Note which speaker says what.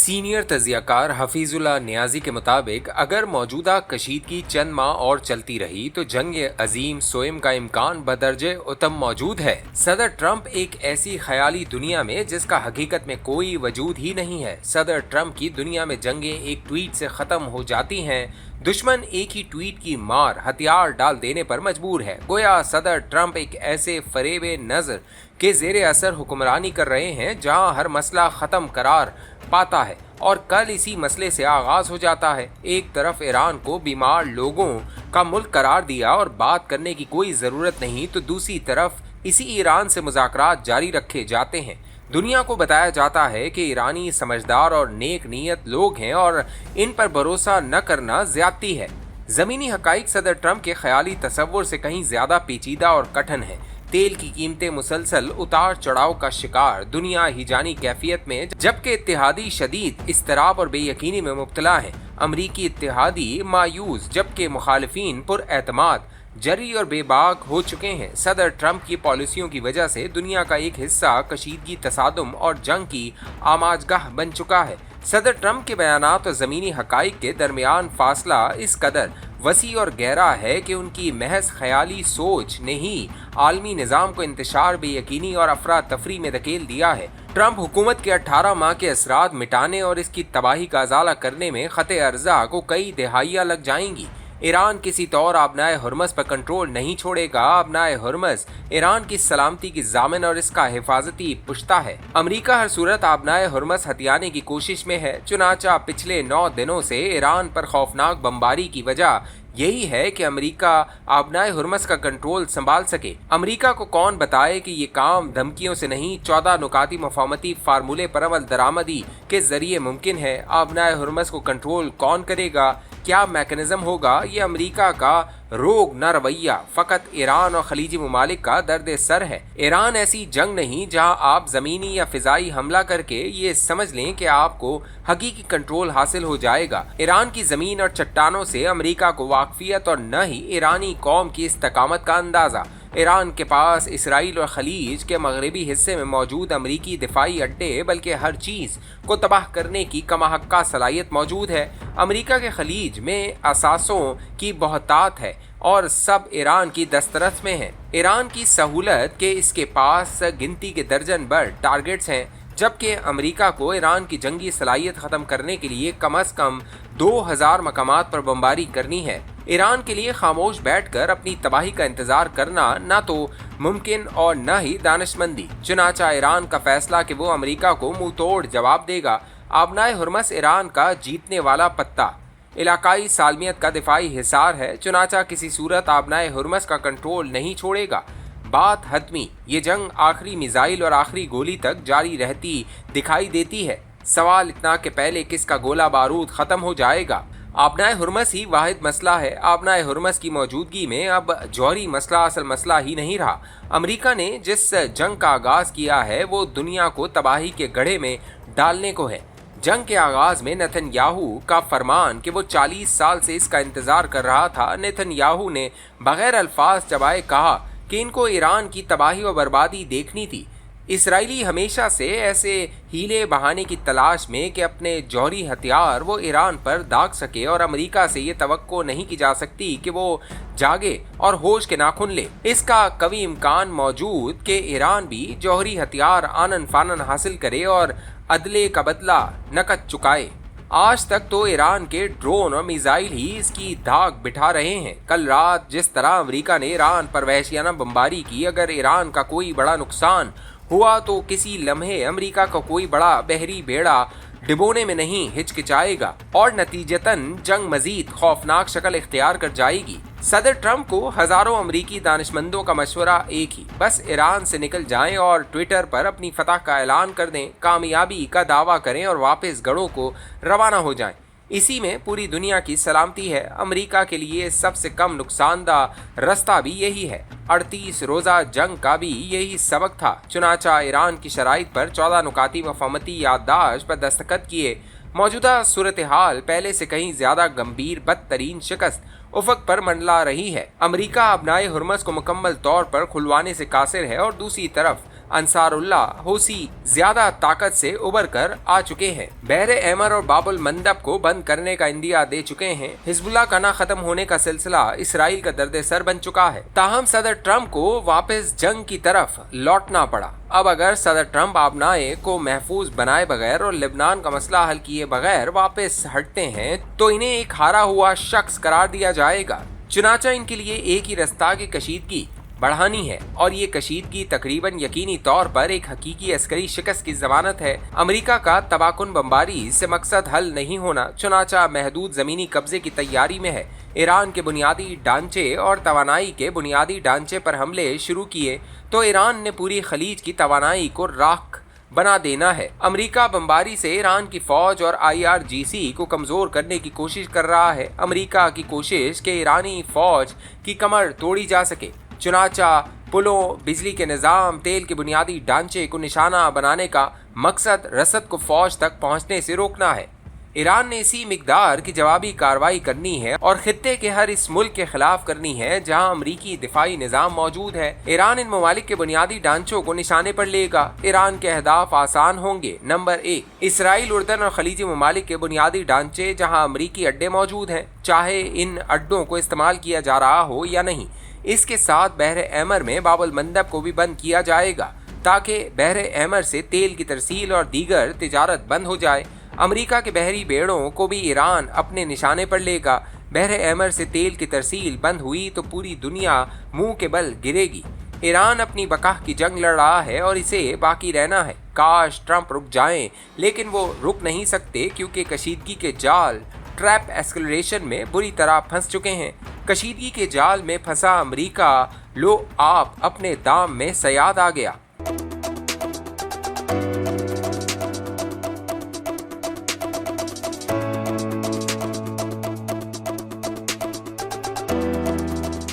Speaker 1: Senior तजियाकार Hafizullah Niazi के मुताबिक अगर मौजूदा कशीदगी चंद माह और चलती रही तो जंग अजीम सोयम का इम्कान बदरजे उतम मौजूद है। सदर ट्रंप एक ऐसी ख्याली दुनिया में जिसका हकीकत में कोई वजूद ही नहीं है। सदर ट्रंप की दुनिया में जंगें एक ट्वीट से ख़त्म हो जाती हैं। दुश्मन एक ही ट्वीट की मार हथियार डाल देने पर मजबूर है। गोया सदर ट्रंप एक ऐसे फरेबे नज़र के ज़ेरे असर हुक्मरानी कर रहे हैं जहां हर मसला ख़त्म करार पाता है और कल इसी मसले से आगाज हो जाता है। एक तरफ ईरान को बीमार लोगों का मुल्क करार दिया और बात करने की कोई ज़रूरत नहीं, तो दूसरी तरफ इसी ईरान से मुज़ाकरात जारी रखे जाते हैं। दुनिया को बताया जाता है कि ईरानी समझदार और नेक नीयत लोग हैं और इन पर भरोसा न करना ज्यादती है। ज़मीनी हकाइक सदर ट्रंप के ख्याली तसव्वुर से कहीं ज़्यादा पेचीदा और कठिन है। तेल की कीमतें मुसलसल उतार चढ़ाव का शिकार, दुनिया हिजानी कैफियत में, जबकि इत्तेहादी शदीद इस्तराब और बेयकीनी में मुब्तला हैं। अमरीकी इत्तेहादी मायूस जबकि मुखालिफिन पुरएतमाद जरी और बेबाक हो चुके हैं। सदर ट्रंप की पॉलिसियों की वजह से दुनिया का एक हिस्सा कशीदगी, तसादुम और जंग की आमाजगाह बन चुका है। सदर ट्रंप के बयानात और ज़मीनी हकाइक के दरमियान फासला इस कदर वसी और गहरा है कि उनकी महज ख्याली सोच ने ही आलमी निज़ाम को इंतशार, बेयकीनी और अफरा तफरी में धकेल दिया है। ट्रंप हुकूमत के 18 माह के असरात मिटाने और इसकी तबाही का अजाला करने में ख़ते अर्जा को कई दिहाइयाँ लग जाएंगी। ईरान किसी तौर आबनाए हुर्मस पर कंट्रोल नहीं छोड़ेगा। आबनाए हुर्मस ईरान की सलामती की जामिन और इसका हिफाजती पुश्ता है। अमरीका हर सूरत आबनाए हुर्मस हथियाने की कोशिश में है। चुनाचा पिछले 9 दिनों से ईरान पर खौफनाक बमबारी की वजह यही है कि अमेरिका आबनाए हुर्मस का कंट्रोल संभाल सके। अमेरिका को कौन बताए कि ये काम धमकियों से नहीं, 14 नुकाती मफाहमती फार्मूले पर अमल दरामदी के जरिए मुमकिन है। आबनाए हुर्मस को कंट्रोल कौन करेगा, क्या मैकेनिज्म होगा, ये अमेरिका का रोग न रवैया फ़कत ईरान और खलीजी ममालिक का दर्द सर है। ईरान ऐसी जंग नहीं जहां आप ज़मीनी या फ़िज़ाई हमला करके ये समझ लें कि आपको हकीकी कंट्रोल हासिल हो जाएगा। ईरान की ज़मीन और चट्टानों से अमेरिका को वाकफियत और न ही ईरानी कौम की इस्तकामत का अंदाज़ा। ईरान के पास इसराइल और खलीज के मगरबी हिस्से में मौजूद अमरीकी दिफाई अड्डे बल्कि हर चीज़ को तबाह करने की कमाहक्का सलाहियत मौजूद है। अमरीका के खलीज में असासों की बहुतात है और सब ईरान की दस्तरस में है। ईरान की सहूलत के इसके पास गिनती के दर्जन भर टारगेट्स हैं, जबकि अमेरिका को ईरान की जंगी सलाहियत ख़त्म करने के लिए कम अज़ कम 2000 मकामात पर बमबारी करनी है। ईरान के लिए खामोश बैठकर अपनी तबाही का इंतज़ार करना न तो मुमकिन और न ही दानिशमंदी। चुनाचा ईरान का फैसला कि वो अमेरिका को मुंह तोड़ जवाब देगा। आबनाए हुर्मस ईरान का जीतने वाला पत्ता इलाकाई सालमियत का दिफाई हिसार है। चुनाचा किसी सूरत आबनाए हुर्मस का कंट्रोल नहीं छोड़ेगा। बात हतमी, ये जंग आखिरी मिसाइल और आखिरी गोली तक जारी रहती दिखाई देती है। सवाल इतना कि पहले किसका गोला बारूद ख़त्म हो जाएगा। आबनाए हुर्मस ही वाहिद मसला है। आबनाए हुर्मस की मौजूदगी में अब जौहरी मसला असल मसला ही नहीं रहा। अमेरिका ने जिस जंग का आगाज़ किया है वो दुनिया को तबाही के गड्ढे में डालने को है। जंग के आगाज़ में नेतन्याहू का फरमान कि वो 40 साल से इसका इंतज़ार कर रहा था। नेतन्याहू ने बग़ैर अल्फाज चबाए कहा कि इनको ईरान की तबाही और बर्बादी देखनी थी। इसराइली हमेशा से ऐसे हीले बहाने की तलाश में कि अपने जौहरी हथियार वो ईरान पर दाग सके, और अमेरिका से ये तवक्को नहीं की जा सकती कि वो जागे और होश के नाखुन ले। इसका कभी इम्कान मौजूद कि ईरान भी जौहरी हथियार आनन फानन हासिल करे और अदले का बदला नकद चुकाए। आज तक तो ईरान के ड्रोन और मिसाइल ही इसकी धाक बिठा रहे हैं। कल रात जिस तरह अमेरिका ने ईरान पर वहशियाना बमबारी की, अगर ईरान का कोई बड़ा नुकसान हुआ तो किसी लम्हे अमेरिका का कोई बड़ा बहरी बेड़ा डिबोने में नहीं हिचकिचाएगा और नतीजतन जंग मजीद खौफनाक शक्ल इख्तियार कर जाएगी। सदर ट्रंप को हजारों अमरीकी दानिशमंदों का मशवरा एक ही, बस ईरान से निकल जाएं और ट्विटर पर अपनी फतह का ऐलान कर दें, कामयाबी का दावा करें और वापस गढ़ों को रवाना हो जाएं। इसी में पूरी दुनिया की सलामती है। अमेरिका के लिए सबसे कम नुकसानदाह रास्ता भी यही है। 38 रोज़ा जंग का भी यही सबक था। चुनाचा ईरान की शराइत पर 14 नुकाती मफाहमती याददाश्त पर दस्तखत किए। मौजूदा सूरत हाल पहले से कहीं ज़्यादा गंभीर, बदतरीन शिकस्त उफक पर मंडला रही है। अमेरिका आबनाए हुर्मस को मुकम्मल तौर पर खुलवाने से कासिर है और दूसरी तरफ अंसारुल्लाह हौसी ज्यादा ताकत से उबर कर आ चुके हैं। बहरे अहमर और बाबुल मंदब को बंद करने का इंदिया दे चुके हैं। हिजबुल्लाह का ना खत्म होने का सिलसिला इसराइल का दर्द सर बन चुका है। ताहम सदर ट्रंप को वापस जंग की तरफ लौटना पड़ा। अब अगर सदर ट्रंप आबनाए को महफूज बनाए बगैर और लेबनान का मसला हल किए बगैर वापस हटते हैं तो इन्हें एक हारा हुआ शख्स करार दिया जाएगा। चुनाचा इनके लिए एक ही रास्ता की कशीदगी बढ़ानी है और ये कशीदगी तकरीबन यकीनी तौर पर एक हकीकी अस्करी शिकस्त की जमानत है। अमेरिका का तबाकुन बमबारी से मकसद हल नहीं होना, चुनाचा महदूद जमीनी कब्जे की तैयारी में है। ईरान के बुनियादी ढांचे और तवानाई के बुनियादी ढांचे पर हमले शुरू किए तो ईरान ने पूरी खलीज की तवानाई को राख बना देना है। अमेरिका बमबारी से ईरान की फौज और IRGC को कमजोर करने की कोशिश कर रहा है। अमेरिका की कोशिश के ईरानी फौज की कमर तोड़ी जा सके। चुनाचा पुलों, बिजली के निज़ाम, तेल के बुनियादी ढांचे को निशाना बनाने का मकसद रसद को फौज तक पहुंचने से रोकना है। ईरान ने इसी मिकदार की जवाबी कार्रवाई करनी है और खित्ते के हर इस मुल्क के खिलाफ करनी है जहां अमरीकी दिफाई निज़ाम मौजूद है। ईरान इन ममालिक के बुनियादी ढांचों को निशाने पर लेगा। ईरान के अहदाफ आसान होंगे। नंबर 1, इसराइल, उर्दन और खलीजी ममालिक के बुनियादी ढांचे जहां अमरीकी अड्डे मौजूद हैं, चाहे इन अड्डों को इस्तेमाल किया जा रहा हो या नहीं। इसके साथ बहरे अहमर में बाबुल मंदब को भी बंद किया जाएगा ताकि बहरे अहमर से तेल की तरसील और दीगर तिजारत बंद हो जाए। अमेरिका के बहरी बेड़ों को भी ईरान अपने निशाने पर लेगा। बहरे अहमर से तेल की तरसील बंद हुई तो पूरी दुनिया मुंह के बल गिरेगी। ईरान अपनी बकाह की जंग लड़ रहा है और इसे बाकी रहना है। काश ट्रंप रुक जाएं, लेकिन वो रुक नहीं सकते क्योंकि कशीदगी के जाल ट्रैप एस्केलेशन में बुरी तरह फंस चुके हैं। कशीदगी के जाल में फंसा अमेरिका लो आप अपने दाम में सयाद आ गया।